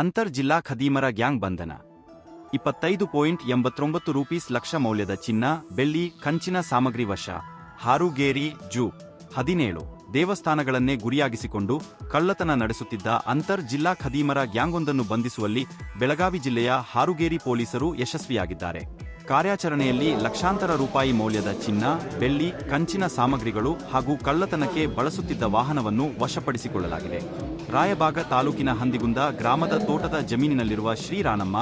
ಅಂತರ್ ಜಿಲ್ಲಾ ಖದೀಮರ ಗ್ಯಾಂಗ್ ಬಂಧನ. 25.89 ರೂಪೀಸ್ ಲಕ್ಷ ಮೌಲ್ಯದ ಚಿನ್ನ, ಬೆಳ್ಳಿ, ಕಂಚಿನ ಸಾಮಗ್ರಿ ವಶ. ಹಾರುಗೇರಿ ಜೂ 17 ದೇವಸ್ಥಾನಗಳನ್ನೇ ಗುರಿಯಾಗಿಸಿಕೊಂಡು ಕಳ್ಳತನ ನಡೆಸುತ್ತಿದ್ದ ಅಂತರ್ ಜಿಲ್ಲಾ ಖದೀಮರ ಗ್ಯಾಂಗೊಂದನ್ನು ಬಂಧಿಸುವಲ್ಲಿ ಬೆಳಗಾವಿ ಜಿಲ್ಲೆಯ ಹಾರುಗೇರಿ ಪೊಲೀಸರು ಯಶಸ್ವಿಯಾಗಿದ್ದಾರೆ. ಕಾರ್ಯಾಚರಣೆಯಲ್ಲಿ ಲಕ್ಷಾಂತರ ರೂಪಾಯಿ ಮೌಲ್ಯದ ಚಿನ್ನ, ಬೆಳ್ಳಿ, ಕಂಚಿನ ಸಾಮಗ್ರಿಗಳು ಹಾಗೂ ಕಳ್ಳತನಕ್ಕೆ ಬಳಸುತ್ತಿದ್ದ ವಾಹನವನ್ನು ವಶಪಡಿಸಿಕೊಳ್ಳಲಾಗಿದೆ. ರಾಯಬಾಗ ತಾಲೂಕಿನ ಹಂದಿಗುಂದ ಗ್ರಾಮದ ತೋಟದ ಜಮೀನಿನಲ್ಲಿರುವ ಶ್ರೀರಾನಮ್ಮ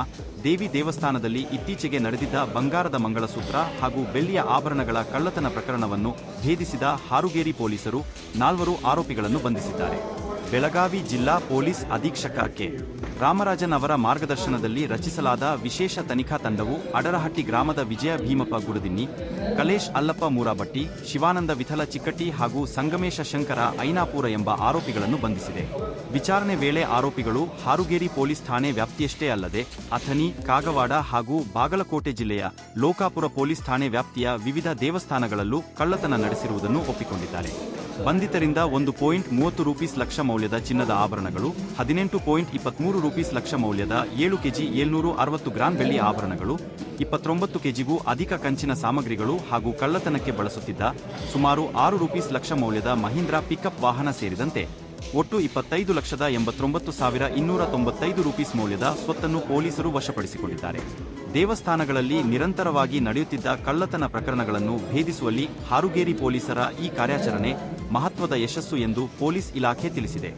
ದೇವಿ ದೇವಸ್ಥಾನದಲ್ಲಿ ಇತ್ತೀಚೆಗೆ ನಡೆದಿದ್ದ ಬಂಗಾರದ ಮಂಗಳಸೂತ್ರ ಹಾಗೂ ಬೆಳ್ಳಿಯ ಆಭರಣಗಳ ಕಳ್ಳತನ ಪ್ರಕರಣವನ್ನು ಭೇದಿಸಿದ ಹಾರುಗೇರಿ ಪೊಲೀಸರು 4 ಆರೋಪಿಗಳನ್ನು ಬಂಧಿಸಿದ್ದಾರೆ. ಬೆಳಗಾವಿ ಜಿಲ್ಲಾ ಪೊಲೀಸ್ ಅಧೀಕ್ಷಕ ಕೆ. ರಾಮರಾಜನ್ ಅವರ ಮಾರ್ಗದರ್ಶನದಲ್ಲಿ ರಚಿಸಲಾದ ವಿಶೇಷ ತನಿಖಾ ತಂಡವು ಅಡರಹಟ್ಟಿ ಗ್ರಾಮದ ವಿಜಯ ಭೀಮಪ್ಪ ಗುಡದಿನ್ನಿ, ಕಲೇಶ್ ಅಲ್ಲಪ್ಪ ಮೂರಾಬಟ್ಟಿ, ಶಿವಾನಂದ ವಿಠಲ ಚಿಕ್ಕಟ್ಟಿ ಹಾಗೂ ಸಂಗಮೇಶ ಶಂಕರ ಐನಾಪುರ ಎಂಬ ಆರೋಪಿಗಳನ್ನು ಬಂಧಿಸಿದೆ. ವಿಚಾರಣೆ ವೇಳೆ ಆರೋಪಿಗಳು ಹಾರುಗೇರಿ ಪೊಲೀಸ್ ಠಾಣೆ ವ್ಯಾಪ್ತಿಯಷ್ಟೇ ಅಲ್ಲದೆ ಅಥಣಿ, ಕಾಗವಾಡ ಹಾಗೂ ಬಾಗಲಕೋಟೆ ಜಿಲ್ಲೆಯ ಲೋಕಾಪುರ ಪೊಲೀಸ್ ಠಾಣೆ ವ್ಯಾಪ್ತಿಯ ವಿವಿಧ ದೇವಸ್ಥಾನಗಳಲ್ಲೂ ಕಳ್ಳತನ ನಡೆಸಿರುವುದನ್ನು ಒಪ್ಪಿಕೊಂಡಿದ್ದಾರೆ. ಬಂಧಿತರಿಂದ 1.30 ರೂಪೀಸ್ ಲಕ್ಷ ಮೌಲ್ಯದ ಚಿನ್ನದ ಆಭರಣಗಳು, 18.23 ರೂಪೀಸ್ ಲಕ್ಷ ಮೌಲ್ಯದ 7 ಕೆಜಿ 760 ಗ್ರಾಂ ಬೆಳ್ಳಿ ಆಭರಣಗಳು, 29 ಕೆಜಿಗೂ ಅಧಿಕ ಕಂಚಿನ ಸಾಮಗ್ರಿಗಳು ಹಾಗೂ ಕಳ್ಳತನಕ್ಕೆ ಬಳಸುತ್ತಿದ್ದ ಸುಮಾರು 6 ರೂಪೀಸ್ ಲಕ್ಷ ಮೌಲ್ಯದ ಮಹೀಂದ್ರಾ ಪಿಕಪ್ ವಾಹನ ಸೇರಿದಂತೆ ಒಟ್ಟು 25,89,295 ರೂಪೀಸ್ ಮೌಲ್ಯದ ಸ್ವತ್ತನ್ನು ಪೊಲೀಸರು ವಶಪಡಿಸಿಕೊಂಡಿದ್ದಾರೆ. ದೇವಸ್ಥಾನಗಳಲ್ಲಿ ನಿರಂತರವಾಗಿ ನಡೆಯುತ್ತಿದ್ದ ಕಳ್ಳತನ ಪ್ರಕರಣಗಳನ್ನು ಭೇದಿಸುವಲ್ಲಿ ಹಾರುಗೇರಿ ಪೊಲೀಸರ ಈ ಕಾರ್ಯಾಚರಣೆ ಮಹತ್ವದ ಯಶಸ್ಸು ಎಂದು ಪೊಲೀಸ್ ಇಲಾಖೆ ತಿಳಿಸಿದೆ.